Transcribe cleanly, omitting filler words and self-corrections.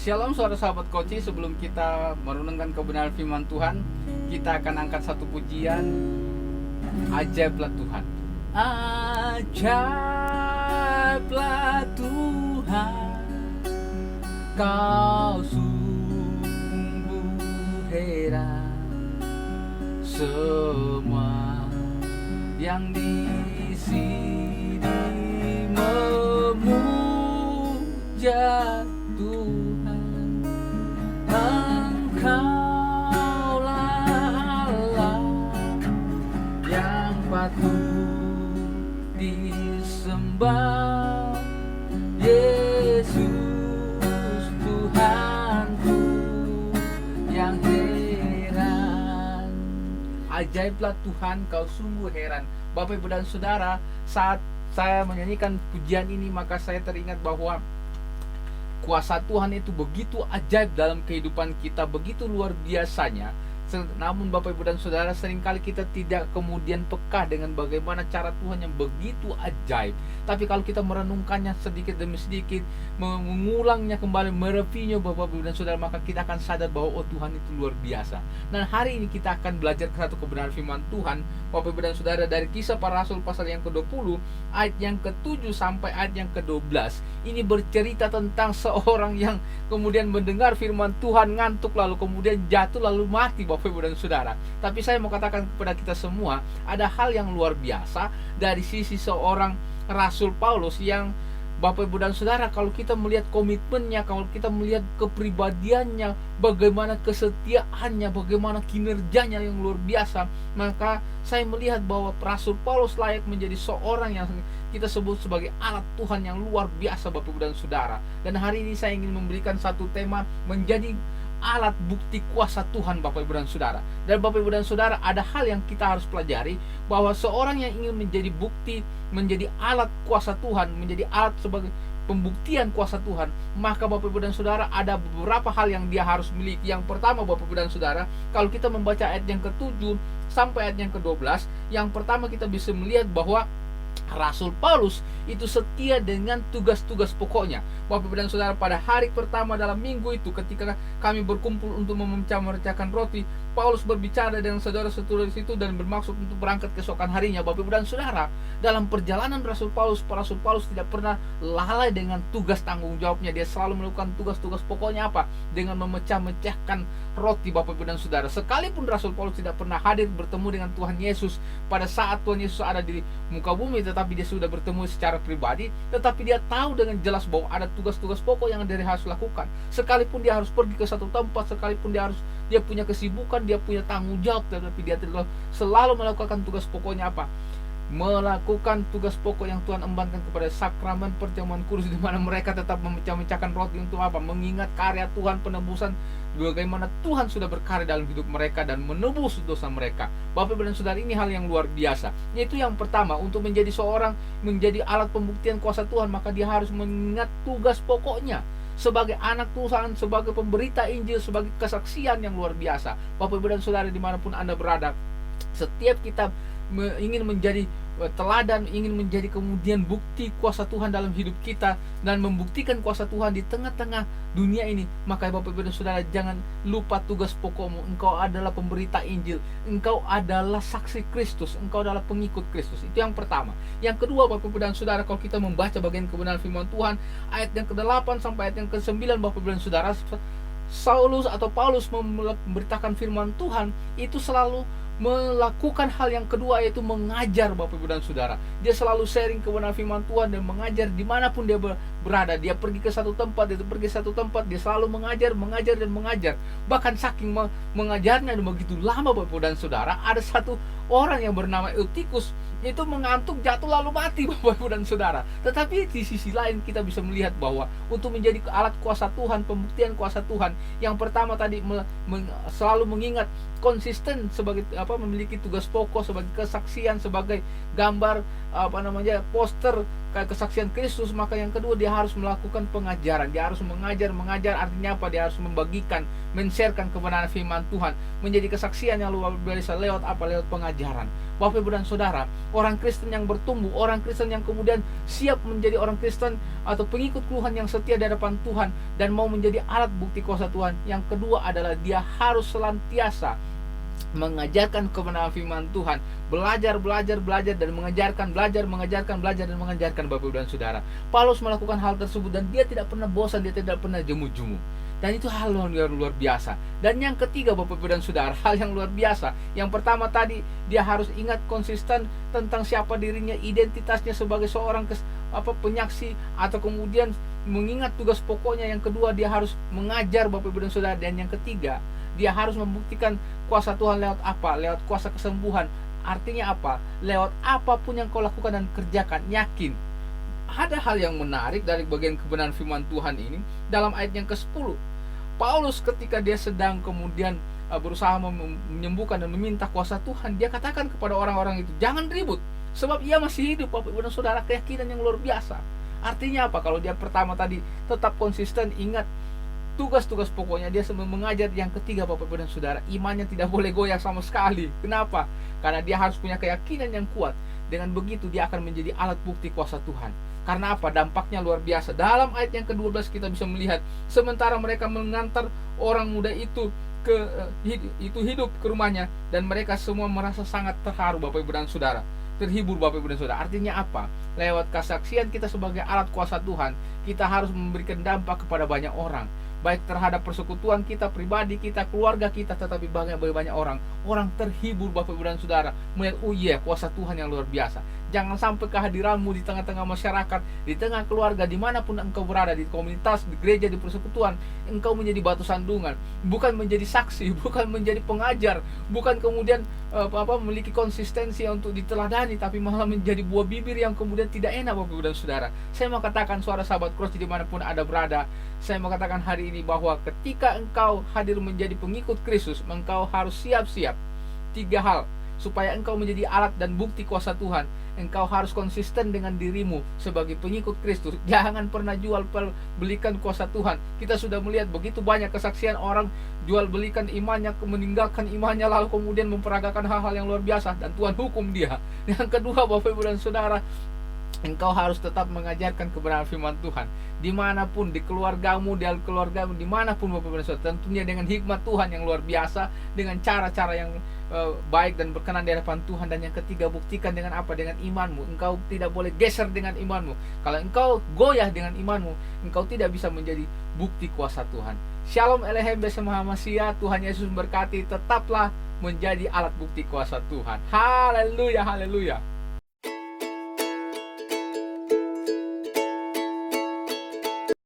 Shalom sahabat Koci, sebelum kita merenungkan kebenaran firman Tuhan, kita akan angkat satu pujian, Ajaiblah Tuhan. Ajaiblah Tuhan, Kau sungguh heran. Semua yang di sini memuja Tuhan, Engkaulah Allah yang patut disembah, Yesus Tuhanku yang heran. Ajaiblah Tuhan, Kau sungguh heran. Bapak, Ibu, dan Saudara, saat saya menyanyikan pujian ini, maka saya teringat bahwa kuasa Tuhan itu begitu ajaib dalam kehidupan kita, begitu luar biasanya. Namun Bapak, Ibu, dan Saudara, seringkali kita tidak kemudian peka dengan bagaimana cara Tuhan yang begitu ajaib. Tapi kalau kita merenungkannya sedikit demi sedikit, mengulangnya kembali, mereviewnya Bapak, Ibu, dan Saudara, maka kita akan sadar bahwa Tuhan itu luar biasa. Dan hari ini kita akan belajar satu kebenaran firman Tuhan, Bapak, Ibu, dan Saudara, dari Kisah Para Rasul pasal yang ke-20 ayat yang ke-7 sampai ayat yang ke-12. Ini bercerita tentang seorang yang kemudian mendengar firman Tuhan, ngantuk, lalu kemudian jatuh, lalu mati, Bapak, Ibu, dan Saudara. Tapi saya mau katakan kepada kita semua, ada hal yang luar biasa dari sisi seorang Rasul Paulus yang, Bapak, Ibu, dan Saudara, kalau kita melihat komitmennya, kalau kita melihat kepribadiannya, bagaimana kesetiaannya, bagaimana kinerjanya yang luar biasa, maka saya melihat bahwa Rasul Paulus layak menjadi seorang yang kita sebut sebagai alat Tuhan yang luar biasa, Bapak, Ibu, dan Saudara. Dan hari ini saya ingin memberikan satu tema, menjadi alat bukti kuasa Tuhan, Bapak, Ibu, dan Saudara. Dan Bapak, Ibu, dan Saudara, ada hal yang kita harus pelajari, bahwa seorang yang ingin menjadi bukti, menjadi alat kuasa Tuhan, menjadi alat sebagai pembuktian kuasa Tuhan, maka Bapak, Ibu, dan Saudara, ada beberapa hal yang dia harus miliki. Yang pertama, Bapak, Ibu, dan Saudara, kalau kita membaca ayat yang ke-7 sampai ayat yang ke-12, yang pertama kita bisa melihat bahwa Rasul Paulus itu setia dengan tugas-tugas pokoknya. Bapak, Ibu, dan Saudara, pada hari pertama dalam minggu itu, ketika kami berkumpul untuk memecah-mecahkan roti, Paulus berbicara dengan saudara-saudara di situ dan bermaksud untuk berangkat keesokan harinya. Bapak, Ibu, dan Saudara, dalam perjalanan Rasul Paulus tidak pernah lalai dengan tugas tanggung jawabnya. Dia selalu melakukan tugas-tugas pokoknya apa? Dengan memecah-mecahkan roti, Bapak, Ibu, dan Saudara. Sekalipun Rasul Paulus tidak pernah hadir bertemu dengan Tuhan Yesus pada saat Tuhan Yesus ada di muka bumi, tetapi dia sudah bertemu secara pribadi, tetapi dia tahu dengan jelas bahwa ada tugas-tugas pokok yang dia harus lakukan. Sekalipun dia harus pergi ke satu tempat, sekalipun dia punya kesibukan, dia punya tanggung jawab, tetapi dia selalu melakukan tugas pokoknya apa? Melakukan tugas pokok yang Tuhan embankan kepada sakramen perjamuan kudus, di mana mereka tetap memecah-mecahkan roti untuk apa? Mengingat karya Tuhan, penebusan, bagaimana Tuhan sudah berkarya dalam hidup mereka dan menebus dosa mereka. Bapak, Ibu, dan Saudara, ini hal yang luar biasa. Yaitu yang pertama, untuk menjadi seorang, menjadi alat pembuktian kuasa Tuhan, maka dia harus mengingat tugas pokoknya sebagai anak Tuhan, sebagai pemberita Injil, sebagai kesaksian yang luar biasa. Bapak, Ibu, dan Saudara, dimanapun Anda berada, setiap kita ingin menjadi teladan, ingin menjadi kemudian bukti kuasa Tuhan dalam hidup kita dan membuktikan kuasa Tuhan di tengah-tengah dunia ini, maka Bapak, Ibu, dan Saudara, jangan lupa tugas pokokmu. Engkau adalah pemberita Injil, engkau adalah saksi Kristus, engkau adalah pengikut Kristus. Itu yang pertama. Yang kedua, Bapak, Ibu, dan Saudara, kalau kita membaca bagian kebenaran firman Tuhan ayat yang ke-8 sampai ayat yang ke-9, Bapak, Ibu, dan Saudara, Paulus memberitakan firman Tuhan itu selalu melakukan hal yang kedua, yaitu mengajar, Bapak, Ibu, dan Saudara. Dia selalu sharing kebenaran firman Tuhan dan mengajar dimanapun dia berada. Dia pergi ke satu tempat, dia selalu mengajar dan mengajar. Bahkan saking mengajarnya dan begitu lama, Bapak, Ibu, dan Saudara, ada satu orang yang bernama Eutikus itu mengantuk, jatuh, lalu mati, Bapak, Ibu, dan Saudara. Tetapi di sisi lain kita bisa melihat bahwa untuk menjadi alat kuasa Tuhan, pembuktian kuasa Tuhan, yang pertama tadi selalu mengingat, konsisten sebagai memiliki tugas pokok, sebagai kesaksian, sebagai gambar poster kayak kesaksian Kristus, maka yang kedua dia harus melakukan pengajaran. Dia harus mengajar artinya apa? Dia harus membagikan, men-sharekan kebenaran firman Tuhan, menjadi kesaksian yang luar biasa lewat apa? Lewat pengajaran. Bapak Ibu dan Saudara, orang Kristen yang bertumbuh, orang Kristen yang kemudian siap menjadi orang Kristen atau pengikut Tuhan yang setia di hadapan Tuhan dan mau menjadi alat bukti kuasa Tuhan, yang kedua adalah dia harus senantiasa mengajarkan kebenaran firman Tuhan, belajar dan mengajarkan, belajar dan mengajarkan. Bapak Ibu dan Saudara, Paulus melakukan hal tersebut dan dia tidak pernah bosan, dia tidak pernah jemu-jemu. Dan itu hal yang luar biasa. Dan yang ketiga Bapak Ibu dan Saudara, hal yang luar biasa. Yang pertama tadi, dia harus ingat konsisten tentang siapa dirinya, identitasnya sebagai seorang penyaksi, atau kemudian mengingat tugas pokoknya. Yang kedua, dia harus mengajar Bapak Ibu dan Saudara. Dan yang ketiga, dia harus membuktikan kuasa Tuhan lewat apa? Lewat kuasa kesembuhan. Artinya apa? Lewat apapun yang kau lakukan dan kerjakan, yakin. Ada hal yang menarik dari bagian kebenaran firman Tuhan ini dalam ayat yang ke-10. Paulus ketika dia sedang kemudian berusaha menyembuhkan dan meminta kuasa Tuhan, dia katakan kepada orang-orang itu, jangan ribut, sebab ia masih hidup. Bapak Ibu dan Saudara, keyakinan yang luar biasa. Artinya apa? Kalau dia pertama tadi tetap konsisten, ingat tugas-tugas pokoknya, dia sambil mengajar. Yang ketiga Bapak Ibu dan Saudara, imannya tidak boleh goyah sama sekali. Kenapa? Karena dia harus punya keyakinan yang kuat. Dengan begitu dia akan menjadi alat bukti kuasa Tuhan. Karena apa? Dampaknya luar biasa. Dalam ayat yang ke-12 kita bisa melihat, sementara mereka mengantar orang muda itu hidup ke rumahnya, dan mereka semua merasa sangat terharu Bapak Ibu dan Saudara, terhibur Bapak Ibu dan Saudara. Artinya apa? Lewat kesaksian kita sebagai alat kuasa Tuhan, kita harus memberikan dampak kepada banyak orang, baik terhadap persekutuan kita, pribadi kita, keluarga kita, tetapi banyak orang terhibur Bapak Ibu dan Saudara melihat, oh iya, kuasa Tuhan yang luar biasa. Jangan sampai kehadiranmu di tengah-tengah masyarakat, di tengah keluarga, dimanapun engkau berada, di komunitas, di gereja, di persekutuan, engkau menjadi batu sandungan, bukan menjadi saksi, bukan menjadi pengajar, bukan kemudian memiliki konsistensi untuk diteladani, tapi malah menjadi buah bibir yang kemudian tidak enak Bapak Ibu dan Saudara. Saya mau katakan, suara sahabat Cross dimanapun ada berada, saya mau katakan hari ini bahwa ketika engkau hadir menjadi pengikut Kristus, engkau harus siap-siap 3 hal supaya engkau menjadi alat dan bukti kuasa Tuhan. Engkau harus konsisten dengan dirimu sebagai pengikut Kristus. Jangan pernah jual belikan kuasa Tuhan. Kita sudah melihat begitu banyak kesaksian orang jual belikan imannya, meninggalkan imannya, lalu kemudian memperagakan hal-hal yang luar biasa, dan Tuhan hukum dia. Yang kedua Bapak Ibu dan Saudara, engkau harus tetap mengajarkan kebenaran firman Tuhan dimanapun, di keluargamu, dimanapun Bapak Ibu dan Saudara, tentunya dengan hikmat Tuhan yang luar biasa, dengan cara-cara yang baik dan berkenan di hadapan Tuhan. Dan yang ketiga, buktikan dengan apa? Dengan imanmu. Engkau tidak boleh geser dengan imanmu. Kalau engkau goyah dengan imanmu, engkau tidak bisa menjadi bukti kuasa Tuhan. Shalom Elohim bersama Masia. Tuhan Yesus memberkati. Tetaplah menjadi alat bukti kuasa Tuhan. Haleluya, haleluya.